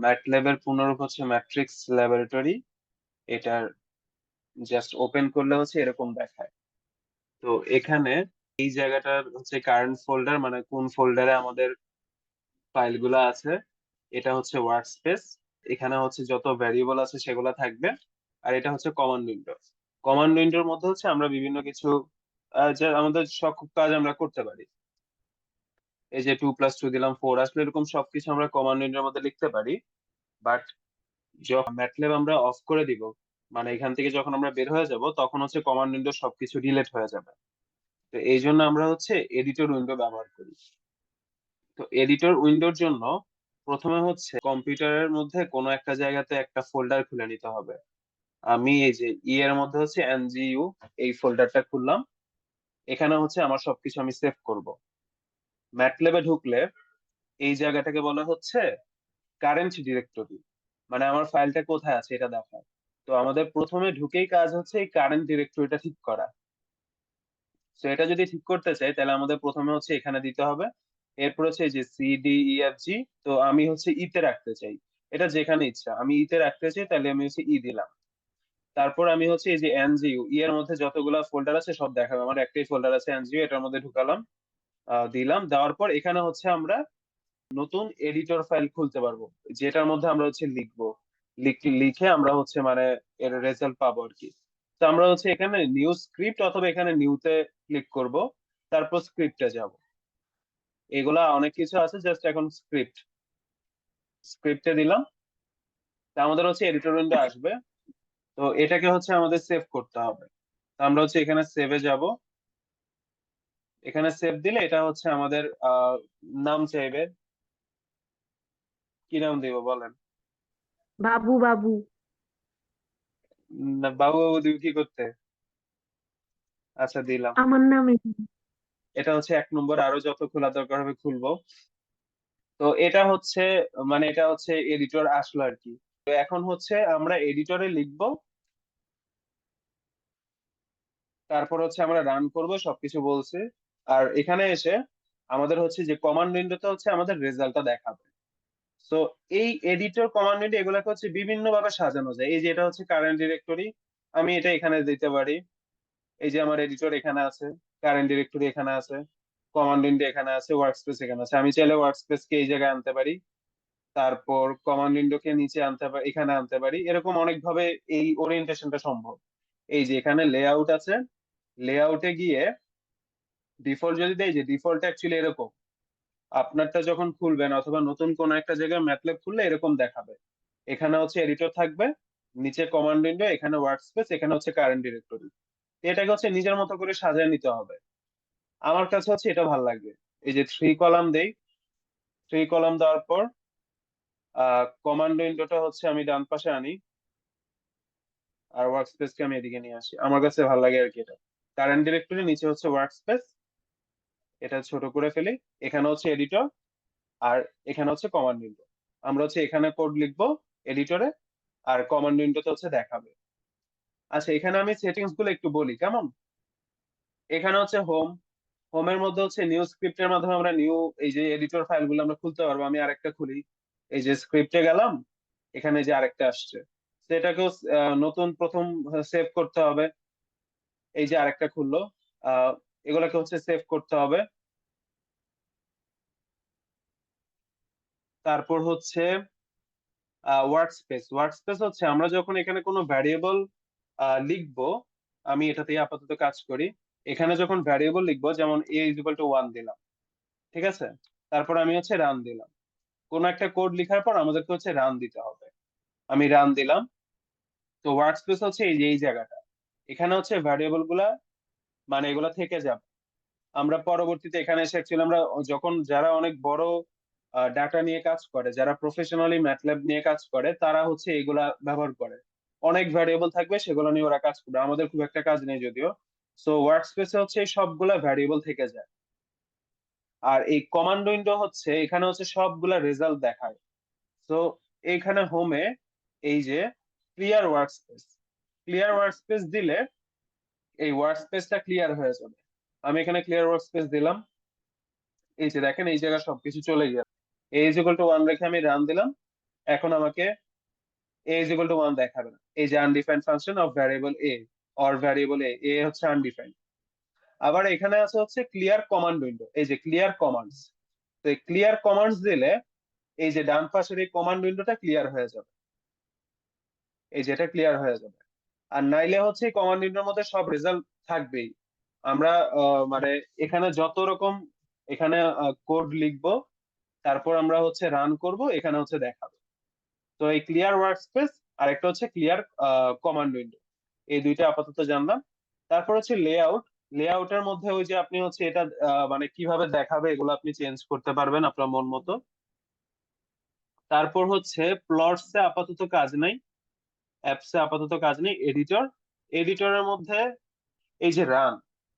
ম্যাটল্যাবের পুনরূপ হচ্ছে matrix laboratory. এটার just open করলে হচ্ছে এরকম দেখায়। তো এখানে এই জায়গাটার হচ্ছে কারেন্ট ফোল্ডার, মানে কোন ফোল্ডারে আমাদের ফাইলগুলো আছে, এটা হচ্ছে ওয়ার্ক স্পেস। এখানে হচ্ছে যত ভ্যারিয়েবল আছে সেগুলো থাকবে। আর এটা হচ্ছে কমান্ড উইন্ডো। কমান্ড উইন্ডোর মধ্যে হচ্ছে আমরা বিভিন্ন কিছু যা আমাদের সব কাজ আমরা করতে পারি। এই যে 2+2 দিলাম 4 আসলে, এরকম সবকিছু আমরা কমান্ড উইন্ডোর মধ্যে লিখতে পারি। বাট যখন ম্যাটল্যাব আমরা অফ করে দিব, মানে এখান থেকে যখন আমরা বের হয়ে যাব, তখন হচ্ছে কমান্ড উইন্ডো সবকিছু ডিলিট হয়ে যাবে। তো এই জন্য আমরা হচ্ছে এডিটর উইন্ডো ব্যবহার করি। তো এডিটর উইন্ডোর জন্য প্রথমে হচ্ছে কম্পিউটারের মধ্যে কোনো একটা জায়গাতে একটা ফোল্ডার খুলে নিতে হবে। আমি এই যে এর মধ্যে হচ্ছে NGU, এই ফোল্ডারটা খুললাম। এখানে হচ্ছে আমার সবকিছু আমি সেভ করব। ম্যাটল্যাবে ঢুকলে এই জায়গাটাকে বলা হচ্ছে কারেন্ট ডিরেক্টরি, মানে আমার ফাইলটা কোথায় আছে এটা দেখায়। তো আমাদের প্রথমে ঢুকেই কাজ হচ্ছে এই কারেন্ট ডিরেক্টরিটা ঠিক করা। তো এটা যদি ঠিক করতে চাই তাহলে আমাদের প্রথমে হচ্ছে এখানে দিতে হবে। এরপর হচ্ছে এই যে CDEFG। তো আমি হচ্ছে ইতে রাখতে চাই, এটা যেখানে ইচ্ছা আমি ইতে রাখতে চাই, তাহলে আমি হচ্ছে দিলাম। তারপর আমি হচ্ছে এই যে NGU, এর মধ্যে যতগুলা ফোল্ডার আছে সব দেখাবে। আমার একটাই ফোল্ডার আছে NGU, এটার মধ্যে ঢুকালাম। দিলাম, দেওয়ার পর এখানে হচ্ছে আমরা নতুন এডিটর ফাইল খুলতে পারবো, যেটার মধ্যে আমরা হচ্ছে লিখবো। লিখে আমরা হচ্ছে মানে এর রেজাল্ট পাবো আর কি। তো আমরা হচ্ছে এখানে নিউ স্ক্রিপ্ট অথবা এখানে নিউতে ক্লিক করব। তারপর স্ক্রিপ্টে যাব। এগুলা অনেক কিছু আছে, জাস্ট এখন স্ক্রিপ্টে দিলাম। তা আমাদের হচ্ছে এডিটর উইন্ডো আসবে। তো এটাকে হচ্ছে আমাদের সেভ করতে হবে। তো আমরা হচ্ছে এখানে সেভে যাব। এখানে সেভ দিলে এটা হচ্ছে আমাদের নাম চাইবে। কি নাম দিব বলেন? বাবু বাবু। বাবু বাবু দিব কি করতে? আচ্ছা, দিলাম। আমার নামে। এটা হচ্ছে 1 নম্বর, আরো যত খোলা দরকার হবে খুলবো। তো এটা হচ্ছে মানে এটা হচ্ছে এডিটর আসলো আর কি। তো এখন হচ্ছে আমরা এডিটরে লিখবো, তারপর হচ্ছে আমরা রান করব, সবকিছু বলছে। আর এখানে এসে আমাদের হচ্ছে যে কমান্ড উইন্ডোতে হচ্ছে আমাদের রেজাল্টটা দেখাবে। তো এই এডিটর কমান্ড উইন্ডো এগুলোকে হচ্ছে বিভিন্ন ভাবে সাজানো যায়। এই যে এটা হচ্ছে কারেন্ট ডিরেক্টরি, আমি এটা এখানে দিতে পারি। এই যে আমার এডিটর এখানে আছে, কারেন্ট ডিরেক্টরি এখানে আছে, কমান্ড উইন্ডো এখানে আছে, ওয়ার্কস্পেস এখানে আছে। আমি চাইলে ওয়ার্কস্পেস কে এই জায়গায় আনতে পারি, তারপর কমান্ড উইন্ডোকে নিচে আনতে পারি, এখানে আনতে পারি। এরকম অনেক ভাবে এই ওরিয়েন্টেশনটা সম্ভব। এই যে এখানে লেআউট আছে, লেআউটে গিয়ে ডিফল্ট যদি দেই, যে ডিফল্ট অ্যাকচুয়ালি এরকম। আপনারটা যখন খুলবেন অথবা নতুন কোন একটা জায়গায় ম্যাটল্যাব খুললে এরকম দেখাবে। এখানে হচ্ছে এডিটর থাকবে, নিচে কমান্ড উইন্ডো, এখানে ওয়ার্কস্পেস, এখানে হচ্ছে কারেন্ট ডিরেক্টরি। এটাকে হচ্ছে নিজের মতো করে সাজিয়ে নিতে হবে। আমার কাছে হচ্ছে এটা ভালো লাগবে। এই যে 3 কলাম দেই, 3 কলাম দেওয়ার পর কমান্ড উইন্ডোটা হচ্ছে আমি ডান পাশে আনি, আর ওয়ার্কস্পেস কে আমি এদিকে নিয়ে আসি। আমার কাছে ভালো লাগে আর কি এটা। কারেন্ট ডিরেক্টরি, নিচে হচ্ছে ওয়ার্কস্পেস, এটা ছোট করে ফেলি। এখানে হচ্ছে এডিটর, আর এখানে হচ্ছে কমান্ড উইন্ডো। আমরা হচ্ছে এখানে কোড লিখবো এডিটরে, আর কমান্ড উইন্ডোতে হচ্ছে দেখাবে। আচ্ছা, এখানে আমি সেটিংস গুলো একটু বলি কেমন। এখানে হচ্ছে হোমের মধ্যে হচ্ছে নিউ স্ক্রিপ্টের মাধ্যমে আমরা নিউ এই যে এডিটর ফাইল গুলো আমরা খুলতে পারবো। আমি আরেকটা খুলি, এই যে স্ক্রিপ্টে গেলাম, এখানে যে আরেকটা আসছে, সেটাকেও নতুন প্রথম সেভ করতে হবে। এই যে আরেকটা খুললো, আহ এগুলোকে হচ্ছে সেভ করতে হবে। তারপর হচ্ছে ওয়ার্কস্পেস হচ্ছে আমরা যখন এখানে কোনো ভ্যারিয়েবল লিখবো, আমি এটাতেই আপাতত কাজ করি। এখানে যখন ভ্যারিয়েবল লিখবো, যেমন a=1 দিলাম, ঠিক আছে। তারপর আমি হচ্ছে রান দিলাম। কোন একটা কোড লেখার পর আমাদেরকে হচ্ছে রান দিতে হবে। আমি রান দিলাম। তো ওয়ার্কস্পেস হচ্ছে এই যে এই জায়গাটা, এখানে হচ্ছে ভ্যারিয়েবল গুলা, মানে এগুলা থেকে যাবে। আমরা পরবর্তীতে এখানে এসে অ্যাকচুয়ালি আমরা যখন যারা অনেক বড় ডাটা নিয়ে কাজ করে, যারা প্রফেশনালি ম্যাটল্যাব নিয়ে কাজ করে, তারা হচ্ছে এগুলা ব্যবহার করে। অনেক ভ্যারিয়েবল থাকবে, সেগুলো নিয়ে ওরা কাজ করবে, আমাদের খুব একটা কাজ নেই যদিও। সো ওয়ার্কস্পেসে হচ্ছে এই সবগুলা ভ্যারিয়েবল থেকে যায়। আর এই কমান্ড উইন্ডো হচ্ছে এখানে হচ্ছে সবগুলা রেজাল্ট দেখায়। তো এইখানে হোমে এই যে ক্লিয়ার ওয়ার্কস্পেস, ক্লিয়ার ওয়ার্কস্পেস দিলে এই ওয়ার্কস্পেসটা ক্লিয়ার হয়ে যাবে। আমি এখানে ক্লিয়ার ওয়ার্কস্পেস দিলাম। এই যে দেখেন এই জায়গায় সবকিছু চলে গেল। a=1 রেখে আমি রান দিলাম। এখন আমাকে a is equal to 1 দেখাবে না, এই যে undefined function of variable a or variable a হচ্ছে আনডিফাইন্ড। আবার এখানে আছে হচ্ছে ক্লিয়ার কমান্ড উইন্ডো, এই যে ক্লিয়ার কমান্ডস। তো এই ক্লিয়ার কমান্ডস দিলে এই যে ডান পাশের এই কমান্ড উইন্ডোটা ক্লিয়ার হয়ে যাবে, এই যেটা ক্লিয়ার হয়ে যাবে। আর নাইলে হচ্ছে এই কমান্ড উইন্ডোর মধ্যে সব রেজাল্ট থাকবেই। আমরা মানে এখানে যত রকম এখানে কোড লিখবো, তারপর আমরা হচ্ছে রান করব, এখানে হচ্ছে দেখাবো। তো এই ক্লিয়ার ওয়ার্কস্পেস আর একটা হচ্ছে ক্লিয়ার কমান্ড উইন্ডো, এই দুইটা আপাতত জানলাম। তারপর হচ্ছে লেআউট। লেআউটের মধ্যে ওই যে আপনি হচ্ছে এটা মানে কিভাবে দেখাবে এগুলো আপনি চেঞ্জ করতে পারবেন আপনার মন মতো। তারপর হচ্ছে প্লটস এ আপাতত কাজ নাই, অ্যাপসে আপাতত কাজ নেই। এডিটর, এডিটরের মধ্যে এই যে রান,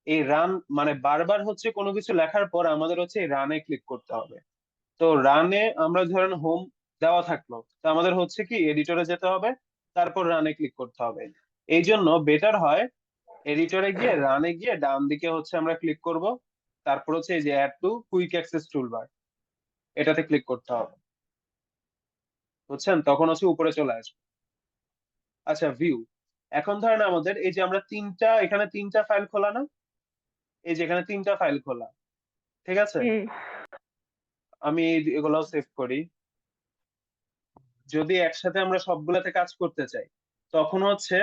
এই রান মানে বারবার হচ্ছে কোনো কিছু লেখার পর আমাদের হচ্ছে এই রানে ক্লিক করতে হবে। তো রানে আমরা ধরেন হোম দেওয়া থাকলো, তো আমাদের হচ্ছে কি এডিটরে যেতে হবে, তারপর রানে ক্লিক করতে হবে। এই জন্য বেটার হয় এডিটরে গিয়ে রানে গিয়ে ডান দিকে হচ্ছে আমরা ক্লিক করব, তারপর হচ্ছে এই যে add to quick access toolbar, এটাতে ক্লিক করতে হবে, বুঝছেন? তখন হচ্ছে উপরে চলে আসবে। আচ্ছা, ভিউ। এখন ধরেন আমাদের এই যে আমরা এখানে তিনটা ফাইল খোলা না, এই যে এখানে তিনটা ফাইল খোলা, ঠিক আছে? হ্যাঁ। আমি এগুলো সেভ করি। যদি একসাথে আমরা সবগুলাতে কাজ করতে চাই, তখন হচ্ছে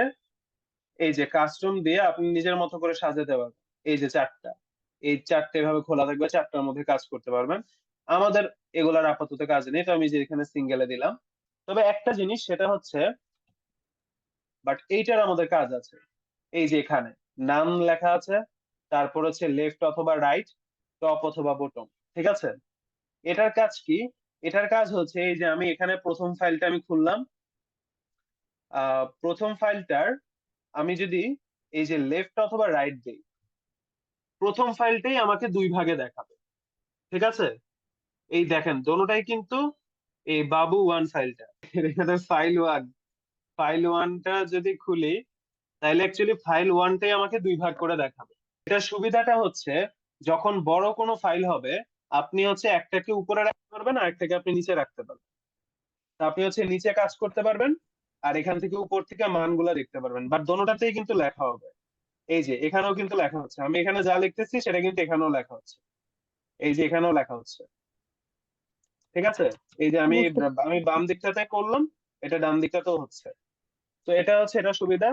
এই যে কাস্টম দিয়ে আপনি নিজের মতো করে সাজাতে পারবেন। এই যে চারটা, এই চারটে ভাবে খোলা থাকবে, চারটার মধ্যে কাজ করতে পারবেন। আমাদের এগুলার আপাতত কাজ নেই, তো আমি যে এখানে সিঙ্গেলে দিলাম। তবে একটা জিনিস সেটা হচ্ছে, বাট এইটার আমাদের কাজ আছে। এই যে এখানে নাম লেখা আছে, তারপর হচ্ছে লেফট অথবা রাইট, টপ অথবা বটম, ঠিক আছে? এটার কাজ কি? এটার কাজ হচ্ছে এই যে আমি এখানে প্রথম ফাইলটা আমি খুললাম, প্রথম ফাইলটার আমি যদি এই যে লেফট অথবা রাইট দিই, প্রথম ফাইলটাই আমাকে দুই ভাগে দেখাবে, ঠিক আছে? এই দেখেন দোনোটাই কিন্তু এই বাবু ওয়ান ফাইলটা, এখানে ফাইল ওয়ান, ফাইল ওয়ানটা যদি খুলি, তাহলে অ্যাকচুয়ালি ফাইল ওয়ানটাই আমাকে দুই ভাগ করে দেখাবে। এটার সুবিধাটা হচ্ছে যখন বড় কোনো ফাইল হবে, আপনি হচ্ছে একটাকে উপরে রাখতে পারবেন আর একটাকে আপনি নিচে রাখতে পারবেন। তা আপনি হচ্ছে নিচে কাজ করতে পারবেন, আর এখান থেকে উপর থেকে মানগুলা দেখতে পারবেন, বাট দোনোটাতেই কিন্তু লেখা হবে। এই যে এখানেও কিন্তু লেখা হচ্ছে, আমি এখানে যা লিখতেছি সেটা কিন্তু এখানেও লেখা হচ্ছে, এই যে এখানেও লেখা হচ্ছে, ঠিক আছে? এই যে আমি বুঝতে আমি বাম দিকটাতে করলাম, এটা ডান দিকটাতেও হচ্ছে। তো এটা হচ্ছে এটা সুবিধা।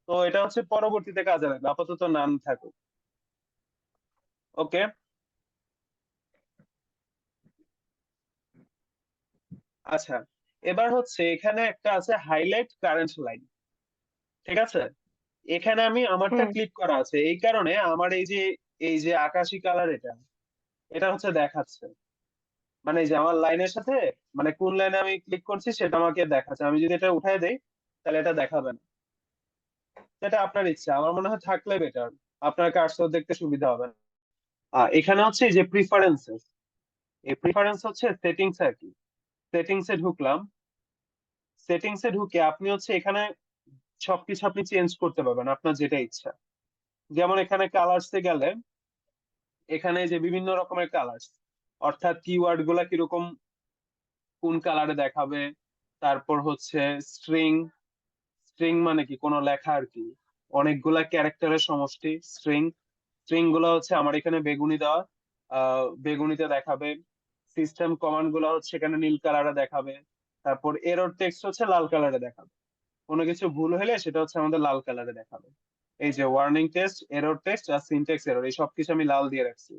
তো এটা হচ্ছে পরবর্তীতে কাজে লাগবে, আপাতত নাম থাকুক। ওকে। আচ্ছা, এবার হচ্ছে এখানে একটা আছে হাইলাইট কারেন্ট লাইন, ঠিক আছে? এখানে আমি আমারটা হ্যাঁ। ক্লিক করা আছে, এই কারণে আমার এই যে আকাশি কালার, এটা এটা হচ্ছে দেখাচ্ছে। মানে এই যে আমার লাইনের সাথে মানে কোন লাইনে আমি ক্লিক করছি সেটা আমাকে দেখাচ্ছে। আমি যদি এটা উঠাই দেই, তাহলে এটা দেখাবে না। এটা আপনার ইচ্ছা, আমার মনে হয় থাকলে বেটার, আপনার কার্সর দেখতে সুবিধা হবে। এখানে হচ্ছে এই যে প্রিফারেন্সেস, এই প্রিফারেন্স হচ্ছে সেটিংস আর কি। সেটিংস এ ঢুকলাম, সেটিংস এ ঢুকে আপনি হচ্ছে এখানে সবকিছু আপনি চেঞ্জ করতে পারবেন আপনার যেটা ইচ্ছা। যেমন এখানে কালার্স এ গেলে, এখানে যে বিভিন্ন রকমের কালার্স, অর্থাৎ কিওয়ার্ড গুলা কিরকম কোন কালারে দেখাবে। তারপর হচ্ছে স্ট্রিং, স্ট্রিং মানে কি কোনো লেখা আর কি, অনেকগুলা ক্যারেক্টারের সমষ্টি স্ট্রিং। স্ট্রিং গুলো হচ্ছে আমার এখানে বেগুনি দেওয়া, বেগুনিতে দেখাবে। সিস্টেম কমান্ড গুলো হচ্ছে এখানে নীল কালারে দেখাবে। তারপর এরর টেক্সট হচ্ছে লাল কালারে দেখাবে, কোনো কিছু ভুল হলে সেটা হচ্ছে আমাদের লাল কালারে দেখাবে। এই যে ওয়ার্নিং টেক্সট, এরর টেক্সট আর সিনট্যাক্স এরর, এই সবকিছু আমি লাল দিয়ে রাখছি।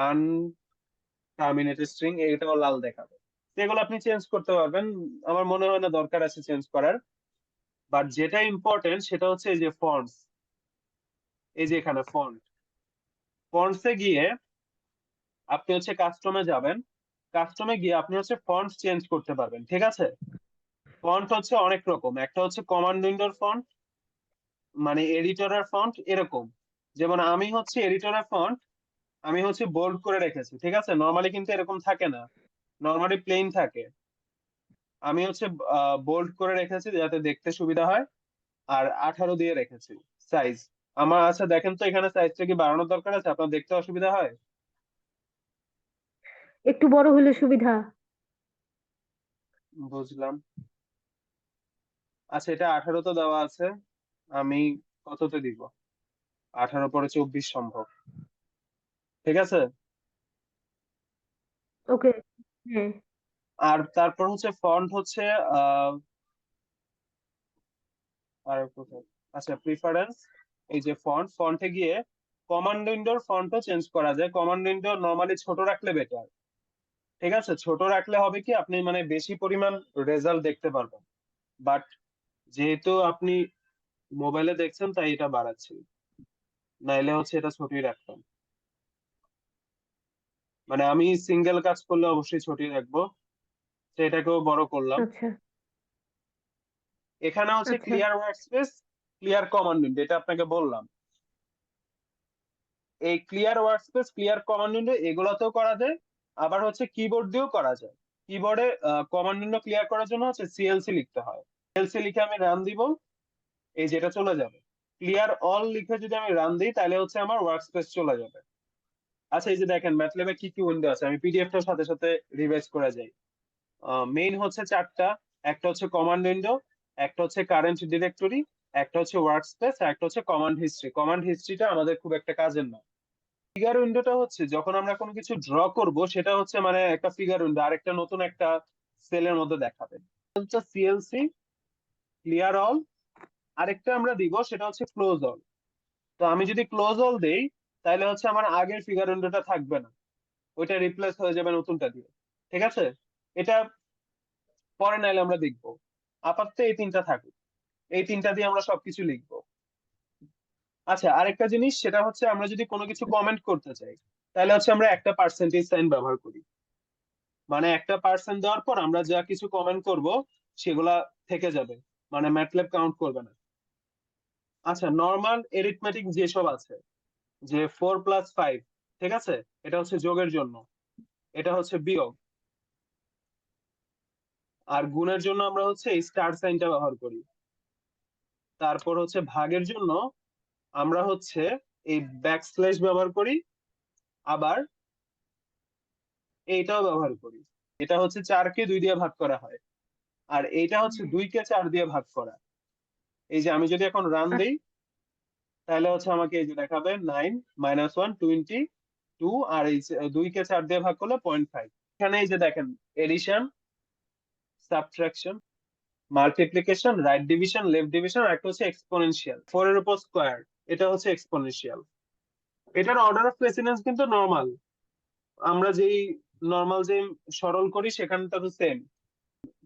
আনটার্মিনেটেড স্ট্রিং, এটাও লাল দেখাবে। তো এগুলো আপনি চেঞ্জ করতে পারবেন, আমার মনে হয় না দরকার আছে চেঞ্জ করার। বাট যেটা ইম্পর্টেন্ট সেটা হচ্ছে এই যে ফন্টস, এই যে এখানে ফন্ট, ফন্টসে গিয়ে আপনি হচ্ছে কাস্টমে যাবেন। কাস্টমে গিয়ে আপনি হচ্ছে ফন্ট চেঞ্জ করতে পারবেন, ঠিক আছে? ফন্ট হচ্ছে অনেক রকম, একটা হচ্ছে কমান্ড উইন্ডোর ফন্ট, মানে এডিটরের ফন্ট এরকম। যেমন আমি হচ্ছে এডিটরের ফন্ট আমি হচ্ছে বোল্ড করে রেখেছি, ঠিক আছে? নর্মালি কিন্তু এরকম থাকে না, নর্মালি প্লেন থাকে। আমি হচ্ছে বোল্ড করে রেখেছি যাতে দেখতে সুবিধা হয়, আর 18 দিয়ে রেখেছি সাইজ আমার। আচ্ছা দেখেন তো এখানে সাইজটা কি বাড়ানোর দরকার আছে, আপনার দেখতে অসুবিধা হয়? একটু বড় হলে সুবিধা। বুঝলাম। আচ্ছা, এটা 18 তো দেওয়া আছে, আমি কততে দিব? 18 পরে 24 সম্ভব, ঠিক আছে। ওকে। হ্যাঁ। আর তারপর হচ্ছে ফন্ট হচ্ছে আহ আর কোথায়, আচ্ছা প্রিফারেন্স, এই যে ফন্টে গিয়ে কমান্ড উইন্ডোর ফন্টও চেঞ্জ করা যায়। কমান্ড উইন্ডো নরমালি ছোট রাখলে বেটার, ঠিক আছে। ছোট রাখলে হবে কি, আপনি মানে বেশি পরিমাণ রেজাল্ট দেখতে পারবেন। বাট যেহেতু আপনি মোবাইলে দেখছেন তাই এটা বাড়াচ্ছি, নাইলে হচ্ছে এটা ছোটই রাখতাম। মানে আমি সিঙ্গেল কাজ করলে অবশ্যই ছোটই রাখবো, তো এটাকেও বড় করলাম। আচ্ছা। এখানে হচ্ছে আচ্ছা। Clear workspace, clear command window, এটা আপনাকে বললাম। এই clear workspace, clear command window এগুলোতেও করা যায়, আবার হচ্ছে কিবোর্ড দিয়েও করা যায়। কিবোর্ডে কমান্ড উইন্ডো ক্লিয়ার করার জন্য হচ্ছে সিএলসি লিখতে হয়। সিএলসি লিখে আমি রান দিব, এই যেটা চলে যাবে। ক্লিয়ার অল লিখে যদি আমি রান দিই তাহলে হচ্ছে আমার ওয়ার্কস্পেস চলে যাবে। আচ্ছা, এই যে দেখেন ম্যাটল্যাবে কি কি উইন্ডো আছে, আমি পিডিএফটার সাথে সাথে রিভাইজ করে যাই। মেইন হচ্ছে চারটা, একটা হচ্ছে কমান্ড উইন্ডো, একটা হচ্ছে কারেন্ট ডিরেক্টরি, একটা হচ্ছে ওয়ার্কস্পেস, আর একটা হচ্ছে কমান্ড হিস্ট্রি। কমান্ড হিস্ট্রিটা আমাদের খুব একটা কাজের না। ফিগার উইন্ডোটা হচ্ছে যখন আমরা কোনো কিছু ড্র করব, সেটা হচ্ছে মানে একটা ফিগার উইন্ডো আরেকটা নতুন একটা সেলের মধ্যে দেখাবে। হচ্ছে সিএলসি, ক্লিয়ার অল। আরেকটা আমরা দিব সেটা হচ্ছে ক্লোজ অল। তো আমি যদি ক্লোজ অল দেই তাহলে হচ্ছে আমার আগের ফিগার উইন্ডোটা থাকবে না, ওইটা রিপ্লেস হয়ে যাবে নতুনটা দিয়ে, ঠিক আছে। এটা পরে নাইলে আমরা দেখবো, আপাতত এই তিনটা থাকুক, এই তিনটা দিয়ে আমরা সবকিছু লিখবো। আচ্ছা, আরেকটা জিনিস সেটা হচ্ছে আমরা যদি কোনো কিছু কমেন্ট করতে চাই তাহলে হচ্ছে আমরা একটা পার্সেন্টেজ সাইন ব্যবহার করি। মানে একটা পার্সেন্ট দেওয়ার পর আমরা যা কিছু কমেন্ট করব সেগুলা থেকে যাবে, মানে ম্যাটল্যাব কাউন্ট করবে না। আচ্ছা, নর্মাল এরিথমেটিক যেসব আছে, যে 4 + 5, ঠিক আছে, এটা হচ্ছে যোগের জন্য, এটা হচ্ছে বিয়োগ। আর গুণের জন্য আমরা হচ্ছে এই স্টার সাইনটা ব্যবহার করি। তারপর হচ্ছে ভাগের জন্য আমরা হচ্ছে এই ব্যাকস্ল্যাশ ব্যবহার করি, আবার এইটাও ব্যবহার করি। এটা হচ্ছে 4কে 2 দিয়ে ভাগ করা হয়, আর এইটা হচ্ছে 2কে 4 দিয়ে ভাগ করা। এই যে আমি যদি এখন রান আচ্ছা। দেই তাহলে হচ্ছে আমাকে এই যে দেখাবে 9 - 1 22, আর এই 2কে 4 দিয়ে ভাগ করলে 0.5। এখানে এই যে দেখেন addition, subtraction, multiplication, right division, left division, আর একটা হচ্ছে এক্সপোনেনশিয়াল, 4 এর উপর স্কোয়ার, এটা হচ্ছে এক্সপোনেনশিয়াল। এটার অর্ডার অফ প্রেসিডেন্স কিন্তু নর্মাল, আমরা যেই নর্মাল যে সরল করি সেখানটা তো সেম।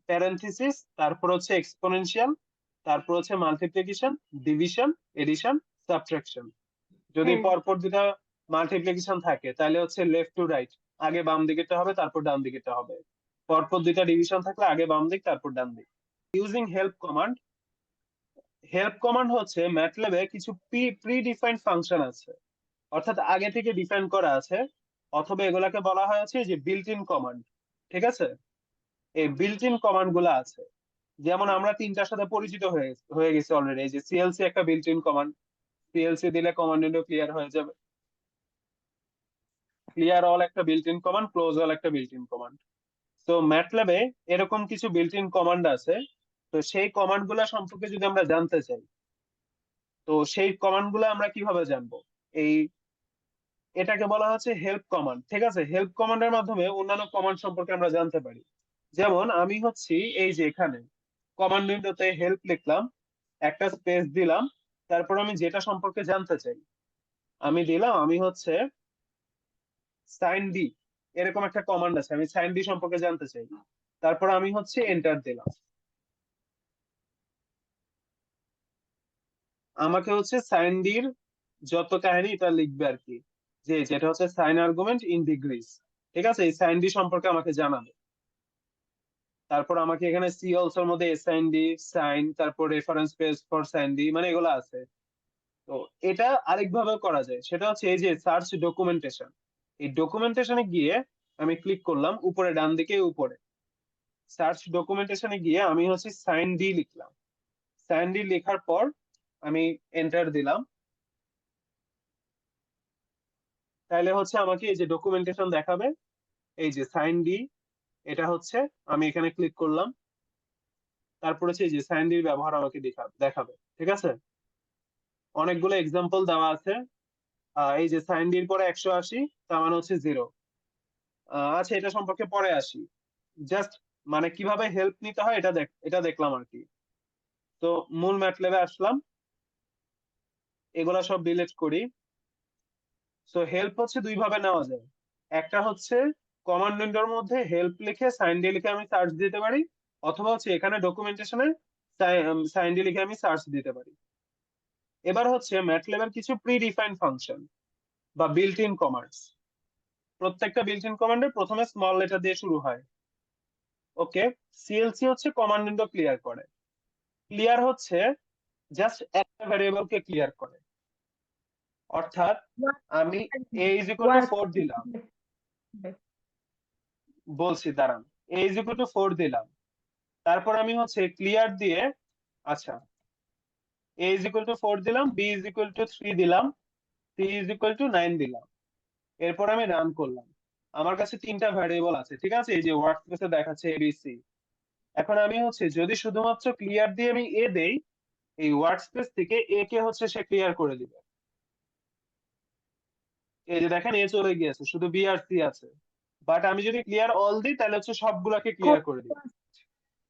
প্যারেনথিসিস, তারপর হচ্ছে এক্সপোনেনশিয়াল, তারপর হচ্ছে মাল্টিপ্লিকেশন, ডিভিশন, এডিশন, সাবট্রাকশন। যদি হ্যাঁ। পরপর দুটা মাল্টিপ্লিকেশন থাকে তাহলে হচ্ছে লেফট টু রাইট, আগে বাম দিকেরটা হবে তারপর ডান দিকেরটা হবে। পরপর দুইটা ডিভিশন থাকলে আগে বাম দিক তারপর ডান দিক। Using help command, help command হচ্ছে ম্যাটল্যাবে কিছু প্রি ডিফাইন্ড ফাংশন আছে, অর্থাৎ আগে থেকে ডিফাইন করা আছে, অথবা এগুলাকে বলা হয় হচ্ছে যে বিল্ট ইন কমান্ড, ঠিক আছে। এই বিল্ট ইন কমান্ড গুলা আছে, যেমন আমরা তিনটার সাথে পরিচিত হয়ে হয়ে গেছি অলরেডি। এই যে সিএলসি একটা বিল্ট ইন কমান্ড, সিএলসি দিলে কমান্ড উইন্ডো ক্লিয়ার হয়ে যাবে। ক্লিয়ার অল একটা built in command, close all একটা বিল্ট ইন কমান্ড। তো ম্যাটল্যাবে এরকম কিছু বিল্ট ইন কমান্ড আছে। তো সেই কমান্ড গুলা সম্পর্কে যদি আমরা জানতে চাই, তো সেই কমান্ড গুলা আমরা কিভাবে জানবো? এই এটাকে বলা হচ্ছে হেল্প কমান্ড, ঠিক আছে। হেল্প কমান্ডের মাধ্যমে অন্যান্য কমান্ড সম্পর্কে আমরা জানতে পারি। যেমন আমি হচ্ছি এই যে এখানে কমান্ড উইন্ডোতে হেল্প লিখলাম, একটা স্পেস দিলাম, তারপর আমি যেটা সম্পর্কে জানতে চাই আমি দিলাম, আমি হচ্ছে সাইন ডি, এরকম একটা কমান্ড আছে, আমি সাইন ডি সম্পর্কে জানতে চাই, তারপর আমি হচ্ছে এন্টার দিলাম। আমাকে হচ্ছে সাইন ডির যত কাহিনী এটা লিখবে আর কি, যে যেটা হচ্ছে সাইন আর্গুমেন্ট ইন ডিগ্রিজ, ঠিক আছে। এই সাইন ডি সম্পর্কে আমাকে জানাবে। তারপর আমাকে এখানে সি অলসোর মধ্যে এসআইন ডি, সাইন, তারপর reference page for sine D, মানে এগুলো আছে। তো এটা আরেকভাবে করা যায়, সেটা হচ্ছে এই যে সার্চ ডকুমেন্টেশন। এই ডকুমেন্টেশনে গিয়ে আমি ক্লিক করলাম উপরে ডান দিকে, উপরে সার্চ ডকুমেন্টেশনে গিয়ে আমি হচ্ছে সাইন ডি লিখলাম। সাইন ডি লেখার পর আমি এন্টার দিলাম, তাহলে হচ্ছে আমাকে এই যে ডকুমেন্টেশন দেখাবে, এই যে সাইন ডি, এটা হচ্ছে আমি এখানে ক্লিক করলাম, তারপর হচ্ছে এই যে সাইনডির ব্যবহার আমাকে দেখাবে। ঠিক আছে, অনেকগুলো এক্সাম্পল দেওয়া আছে। এই যে সাইনডির পরে 180, তার মানে হচ্ছে 0। আচ্ছা, এটা সম্পর্কে পরে আসি। জাস্ট মানে কিভাবে হেল্প নিতে হয় এটা দেখলাম আর কি। তো মূল ম্যাটল্যাবে আসলাম, এগুলা সব ডিলিট করি। সো হেল্প হচ্ছে দুই ভাবে নেওয়া যায়। একটা হচ্ছে কমান্ড উইন্ডোর মধ্যে হেল্প লিখে সাইন ডি লিখে আমি সার্চ দিতে পারি, অথবা হচ্ছে এখানে ডকুমেন্টেশনে সাইন ডি লিখে আমি সার্চ দিতে পারি। এবার হচ্ছে ম্যাটল্যাবের কিছু প্রি ডিফাইন্ড ফাংশন বা বিল্ট ইন কমান্ডস। প্রত্যেকটা বিল্ট ইন কমান্ডের প্রথমে স্মল লেটার দিয়ে শুরু হয়। ওকে, সিএলসি হচ্ছে কমান্ড উইন্ডো ক্লিয়ার করে। ক্লিয়ার হচ্ছে জাস্ট একটা ভ্যারিয়েবল কে ক্লিয়ার করে। অর্থাৎ আমি a ইজ ইকুয়াল টু 4 দিলাম, বলছি দাঁড়ান, a ইজ ইকুয়াল টু 4 দিলাম, তারপর আমি হচ্ছে ক্লিয়ার দিয়ে, আচ্ছা, a ইজ ইকুয়াল টু 4 দিলাম, b ইজ ইকুয়াল টু 3 দিলাম, c ইজ ইকুয়াল টু 9 দিলাম। এরপর আমি রান করলাম। আমার কাছে তিনটা ভ্যারিয়েবল আছে, ঠিক আছে, এই যে ওয়ার্কস্পেসে দেখাচ্ছে abc। এখন আমি হচ্ছে যদি শুধুমাত্র ক্লিয়ার দিয়ে আমি a দেই, এই ওয়ার্কস্পেস থেকে a কে হচ্ছে সে ক্লিয়ার করে দিবে। এই যে দেখেন a চলে গিয়েছে, শুধু b আর c আছে। বাট আমি যদি ক্লিয়ার অল দিই তাহলে হচ্ছে সবগুলাকে ক্লিয়ার করে দিবে।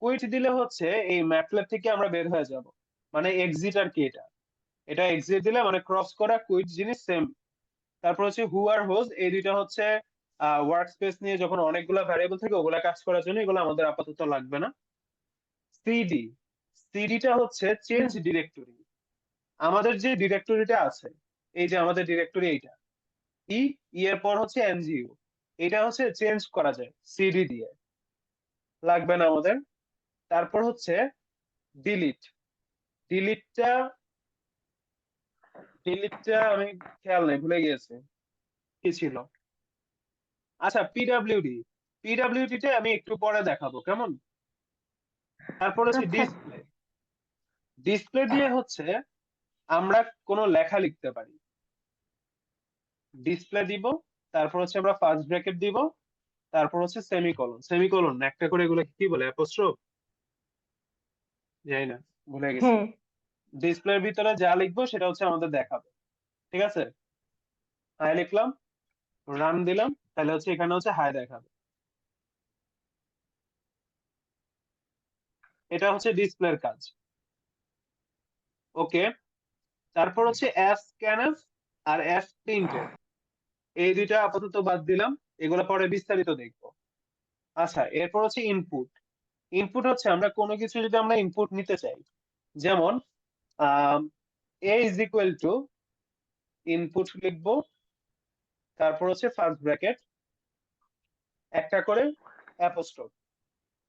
কুইট দিলে হচ্ছে এই ম্যাটল্যাব থেকে আমরা বের হয়ে যাব, মানে এক্সিট আর কি। এটা এটা এক্সিট দিলে মানে ক্রস করা, কুইট জিনিস সেম। তারপর হচ্ছে হু আর হোজ, এই দুইটা হচ্ছে ওয়ার্ক স্পেস নিয়ে যখন অনেকগুলা ভ্যারিয়েবল থাকে ওগুলা কাজ করার জন্য, এগুলো আমাদের আপাতত লাগবে না। সিডি, সিডিটা হচ্ছে চেঞ্জ ডিরেক্টরি। আমাদের যে ডিরেক্টরিটা আছে, এই যে আমাদের ডিরেক্টরি এইটা, ই এর পর হচ্ছে এনজিও, এটা হচ্ছে চেঞ্জ করা যায় সিডি দিয়ে, লাগবে না আমাদের। তারপর হচ্ছে ডিলিট, ডিলিটটা ডিলিটটা আমি খেয়াল নেই, ভুলে গিয়েছি কি ছিল। আচ্ছা, পিডাব্লিউডি, পিডাব্লিউডিটা আমি একটু পরে দেখাবো কেমন। তারপর হচ্ছে আচ্ছা, ডিসপ্লে, ডিসপ্লে দিয়ে হচ্ছে আমরা কোনো লেখা লিখতে পারি। ডিসপ্লে দিব, তারপর হচ্ছে আমরা ফার্স্ট ব্র্যাকেট দিব, তারপর হচ্ছে সেমিকোলন, সেমিকোলন একটা করে, এগুলো কি বলে, অ্যাপোস্ট্রোফ, জানি না, ভুলে গেছি। হ্যাঁ, ডিসপ্লের ভিতরে যা লিখবো সেটা হচ্ছে আমাদের দেখাবে। ঠিক আছে, হাই লিখলাম, রান দিলাম, তাহলে হচ্ছে এখানে হচ্ছে হাই দেখাবে। এটা হচ্ছে ডিসপ্লের কাজ। ওকে, তারপর হচ্ছে এফ স্ক্যানএফ আর এফ প্রিন্টেড, এই দুইটা আপাতত বাদ দিলাম, এগুলো পরে বিস্তারিত দেখবো। আচ্ছা, এরপর হচ্ছে ইনপুট। ইনপুট হচ্ছে আমরা কোনো কিছু যদি আমরা ইনপুট নিতে চাই, যেমন এ ইজ ইকুয়াল টু ইনপুট লিখবো, তারপর হচ্ছে ফার্স্ট ব্র্যাকেট একটা করে অ্যাপোস্ট্রোফ,